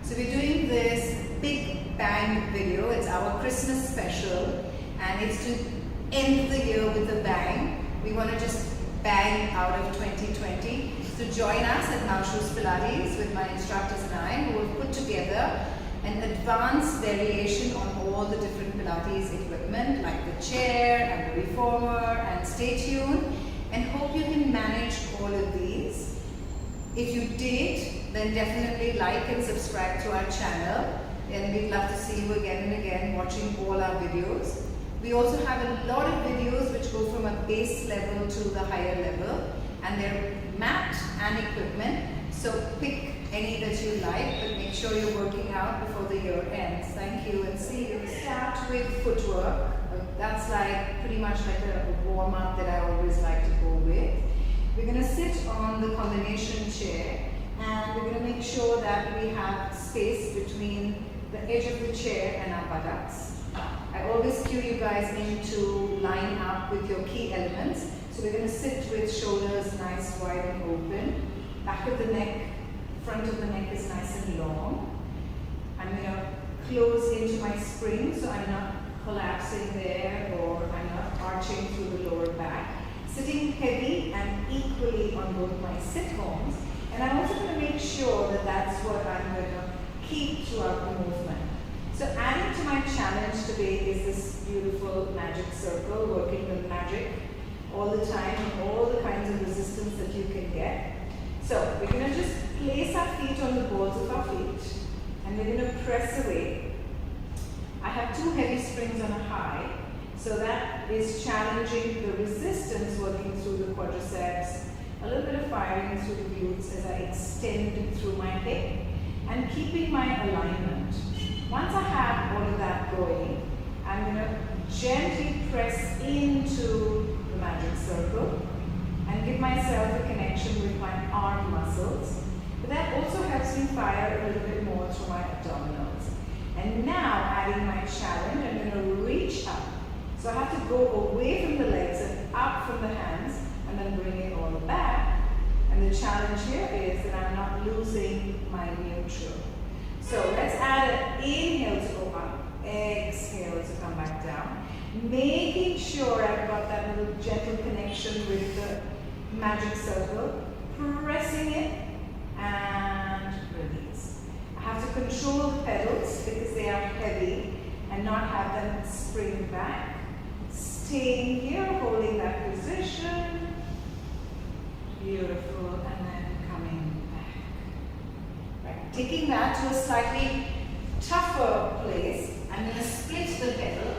So we're doing this big bang video. It's our Christmas special and it's to end the year with a bang. We want to just bang out of 2020. So join us at Naushu's Pilates with my instructors and I, who have put together an advanced variation on all the different Pilates equipment like the chair and the reformer, and stay tuned and hope you can manage all of these. If you did, then definitely like and subscribe to our channel, and we'd love to see you again and again watching all our videos. We also have a lot of videos which go from a base level to the higher level, and they're mat and equipment, so pick any that you like, but make sure you're working out before the year ends. Thank you and see you. Start with footwork. That's like pretty much like a warm-up that I always like to go with. We're going to sit on the combination chair, and we're going to make sure that we have space between the edge of the chair and our buttocks. I always cue you guys in to line up with your key elements. So we're going to sit with shoulders nice, wide and open. Back of the neck, front of the neck is nice and long. I'm going to close into my spring, so I'm not collapsing there, or I'm not arching through the lower back. Sitting heavy and equally on both my sit bones. And I'm also going to make sure that that's what I'm going to keep throughout the movement. So adding to my challenge today is this beautiful magic circle, working with magic all the time, and all the kinds of resistance that you can get. So we're going to just place our feet on the balls of our feet, and we're going to press away. I have two heavy springs on a high, so that is challenging the resistance, working through the quadriceps, a little bit of firing through the glutes as I extend through my hip, and keeping my alignment. Once I have all of that going, I'm going to gently press into the magic circle and give myself a connection with my arm muscles. But that also helps me fire a little bit more through my abdominals. And now, adding my challenge, I'm going to reach up. So I have to go away from the legs and up from the hands, and then bring it all back. And the challenge here is that I'm not losing my neutral. So let's add an inhale to go up, exhale to come back down. Making sure I've got that little gentle connection with the magic circle, pressing it and release. I have to control the pedals because they are heavy and not have them spring back. Staying here, holding that position. Beautiful, and then coming back. Right. Taking that to a slightly tougher place, I'm going to split the pedal.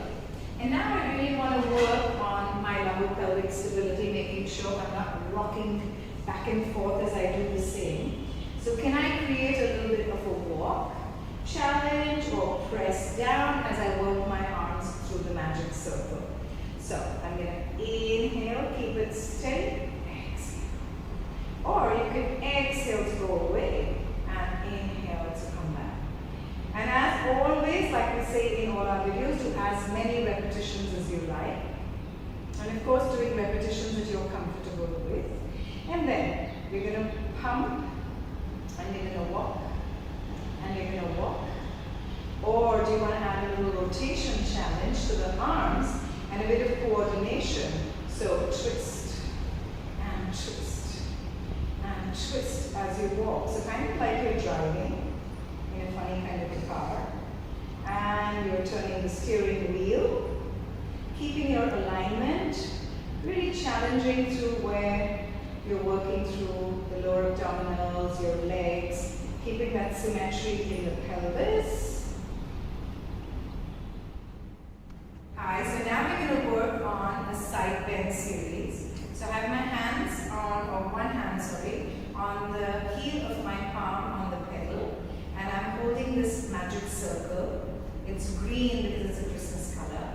And now I really want to work on my lower pelvic stability, making sure I'm not rocking back and forth as I do the same. So can I create a little bit of a walk, challenge, or press down as I work my arms through the magic circle? So I'm going to inhale, keep it steady, exhale. Or you can exhale to go away and inhale to come back. And as always, like we say in all our videos, do as many repetitions as you like. And of course, doing repetitions that you're comfortable with. And then we're going to pump, and you're going to walk, and you're going to walk. Or do you want to add a little rotation challenge to the arms and a bit of coordination? So twist and twist and twist as you walk. So kind of like you're driving in a funny kind of a car, and you're turning the steering wheel, keeping your alignment, really challenging through where you're working through the lower abdominals, your legs, keeping that symmetry in the pelvis. Hi, so now we're going to work on a side bend series. So I have my hands on, or one hand, sorry, on the heel of my palm on the pedal, and I'm holding this magic circle. It's green because it's a Christmas color.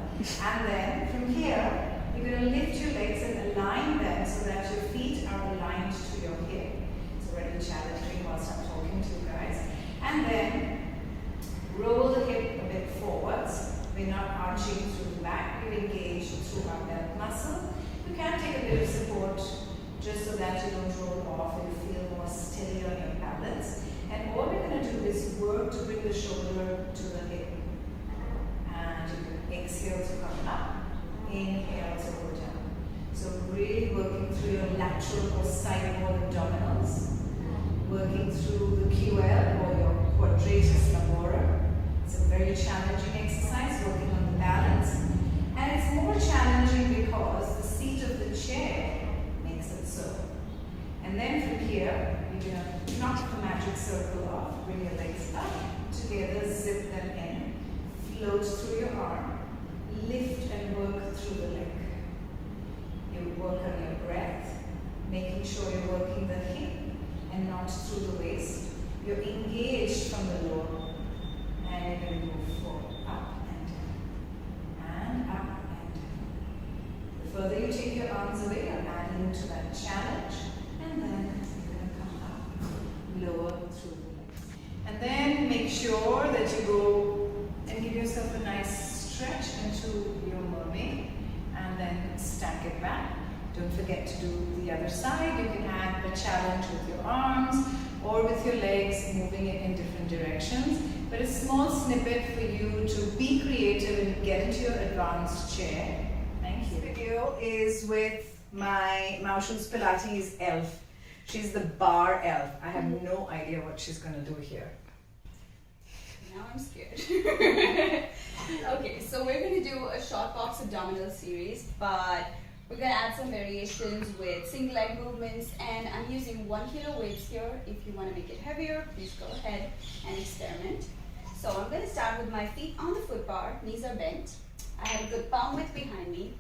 And then from here, you're going to lift your legs and align them so that your feet are aligned to your hip. It's already challenging whilst I'm talking to you guys. And then roll the hip a bit forwards. We're not arching through the back. You engage through our belt muscle. You can take a bit of support just so that you don't roll off and feel more steady on your balance. And all we're going to do is work to side wall abdominals, working through the QL or your quadratus labora. It's a very challenging exercise, working on the balance. And it's more challenging because the seat of the chair makes it so. And then from here, you're going to knock the magic circle off, bring your legs up together, zip them in, float through your arm, lift and work through the leg. You work on your breath, making sure you're working the hip and not through the waist. You're engaged from the lower, and you're going to move forward, up and down, and up and down. The further you take your arms away, you're adding to that challenge, and then you're going to come up, lower through the legs. And then make sure that you go and give yourself a nice stretch into your mermaid, and then stack it back. Don't forget to do the other side. You can add a challenge with your arms or with your legs, moving it in different directions. But a small snippet for you to be creative and get into your advanced chair. Thank you. This video is with my Maushal's Pilates elf. She's the bar elf. I have no idea what she's going to do here. Now I'm scared. Okay, so we're going to do a short box abdominal series, but we're going to add some variations with single leg movements, and I'm using 1 kilo weights here. If you want to make it heavier, please go ahead and experiment. So I'm going to start with my feet on the foot bar, knees are bent. I have a good palm width behind me.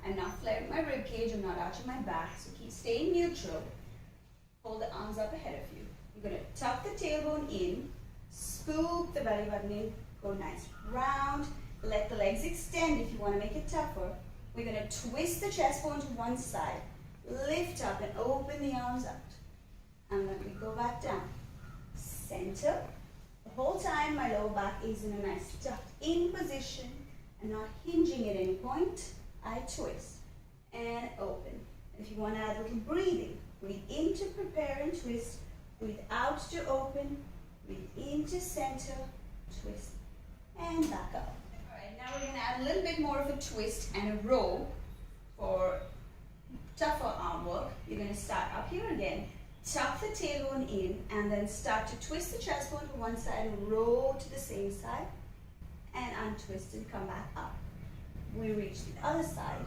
I'm not flaring my rib cage, I'm not arching my back, so keep staying neutral. Hold the arms up ahead of you. You're going to tuck the tailbone in, scoop the belly button in, go nice round, let the legs extend if you want to make it tougher. We're going to twist the chest bone to one side, lift up and open the arms out. And then we go back down. Center. The whole time my lower back is in a nice tucked in position and not hinging at any point. I twist and open. If you want to add a little breathing, breathe in to prepare and twist, breathe out to open, breathe into center, twist, and back up. Alright, now we're going to add a little bit more of a twist and a row for tougher arm work. You're going to start up here again, tuck the tailbone in, and then start to twist the chest bone to one side and roll to the same side, and untwist and come back up. We reach the other side,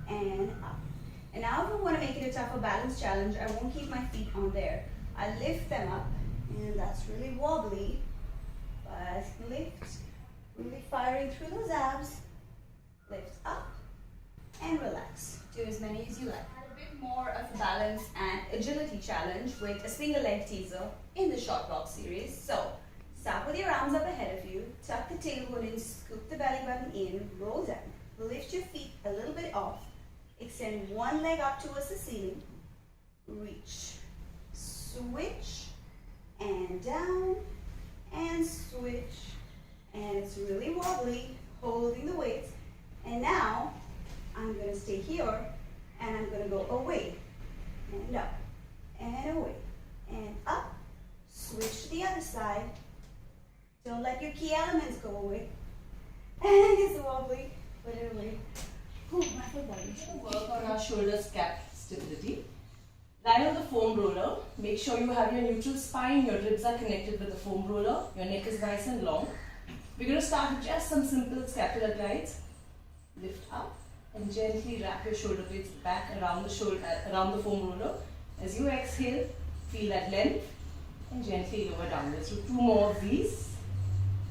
and up. And now if we want to make it a tougher balance challenge, I won't keep my feet on there. I lift them up, and that's really wobbly, but lift, really firing through those abs, lift up, and relax. Do as many as you like. Add a bit more of a balance and agility challenge with a single leg teaser in the short box series. So, start with your arms up ahead of you, tuck the tailbone in, scoop the belly button in, roll down, lift your feet a little bit off, extend one leg up towards the ceiling, reach, switch, and down, and switch, and it's really wobbly, holding the weights. And now, I'm going to stay here, and I'm going to go away, and up, and away, and up, switch to the other side. Don't let your key elements go away. And it's wobbly, put it away. Oh, my full body. Work on our shoulder scap stability. Lie on the foam roller. Make sure you have your neutral spine, your ribs are connected with the foam roller, your neck is nice and long. We're going to start with just some simple scapular glides. Lift up and gently wrap your shoulder blades back around the foam roller. As you exhale, feel that length and gently lower down. Let's do 2 more of these.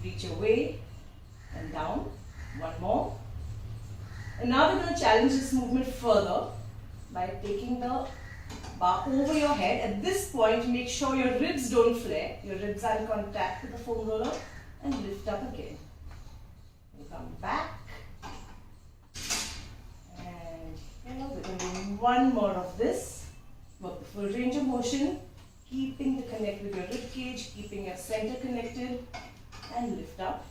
Reach away and down. 1 more. And now we're going to challenge this movement further by taking the bar over your head. At this point, make sure your ribs don't flare. Your ribs are in contact with the foam roller, and lift up again. You come back. And we're going to do 1 more of this. Work the full range of motion, keeping the connect with your rib cage, keeping your center connected, and lift up.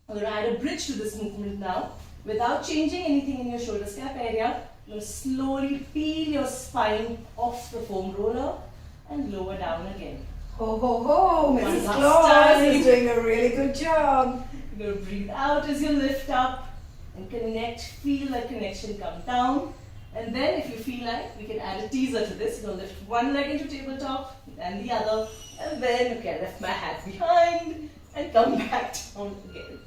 We're going to add a bridge to this movement now. Without changing anything in your shoulder scap area, you're going to slowly peel your spine off the foam roller and lower down again. Ho ho ho! Mrs. Claus is doing a really good job. You're going to breathe out as you lift up and connect. Feel that connection come down. And then if you feel like, we can add a teaser to this. You'll lift one leg into tabletop and the other, and then you can lift my hat behind and come back down again.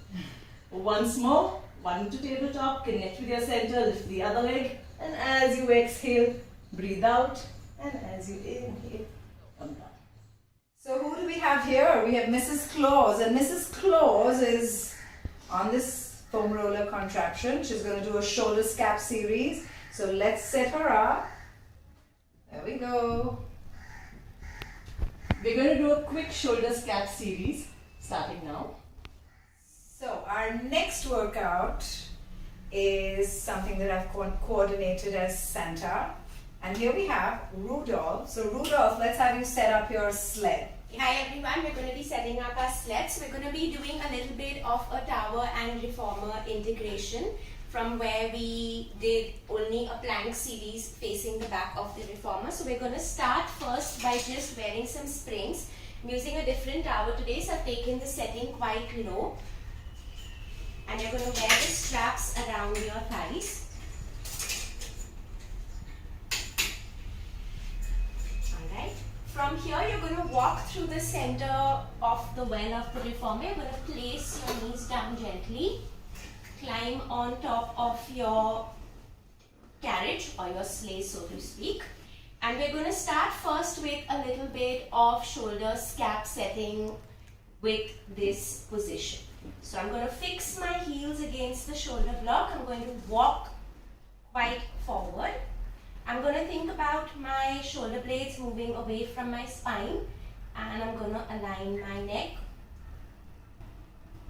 Once more, one to tabletop, connect with your center, lift the other leg, and as you exhale, breathe out, and as you inhale, come down. So who do we have here? We have Mrs. Claus, and Mrs. Claus is on this foam roller contraption. She's going to do a shoulder scap series. So let's set her up. There we go. We're going to do a quick shoulder scap series, starting now. So our next workout is something that I've coordinated as Santa. And here we have Rudolph. So Rudolph, let's have you set up your sled. Hi everyone, we're going to be setting up our sleds. We're going to be doing a little bit of a tower and reformer integration from where we did only a plank series facing the back of the reformer. So we're going to start first by just wearing some springs. I'm using a different tower today, so I've taken the setting quite low. And you're going to wear the straps around your thighs. Alright. From here, you're going to walk through the center of the well of the reformer. You're going to place your knees down gently. Climb on top of your carriage or your sleigh, so to speak. And we're going to start first with a little bit of shoulder scap setting with this position. So I'm going to fix my heels against the shoulder block. I'm going to walk quite forward. I'm going to think about my shoulder blades moving away from my spine, and I'm going to align my neck.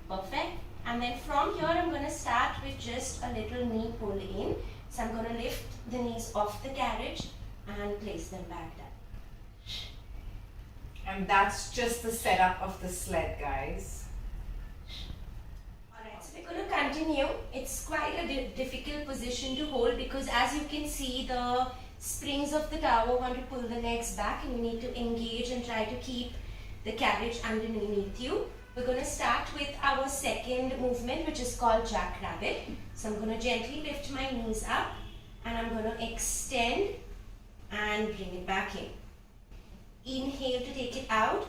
Perfect. And then from here I'm going to start with just a little knee pull in. So I'm going to lift the knees off the carriage and place them back down. And that's just the setup of the sled, guys. Alright, so we're going to continue. It's quite a difficult position to hold because as you can see, the springs of the tower want to pull the legs back and you need to engage and try to keep the carriage underneath you. We're going to start with our second movement, which is called jackrabbit. So I'm going to gently lift my knees up and I'm going to extend and bring it back in. Inhale to take it out,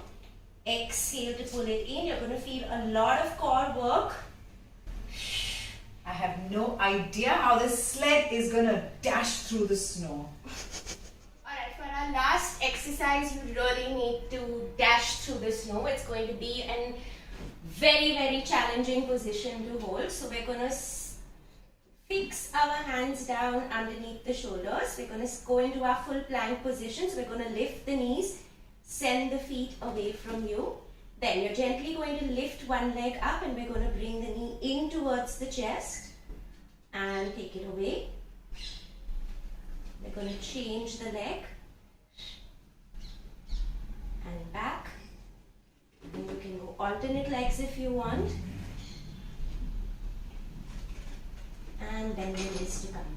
exhale to pull it in. You're going to feel a lot of core work. I have no idea how this sled is going to dash through the snow. Alright, for our last exercise, you really need to dash through the snow. It's going to be a very, very challenging position to hold. So we're going to fix our hands down underneath the shoulders. We're going to go into our full plank position. So we're going to lift the knees, send the feet away from you. Then you're gently going to lift one leg up and we're going to bring the knee in towards the chest and take it away. We're going to change the leg and back. And you can go alternate legs if you want. And bend your knees to come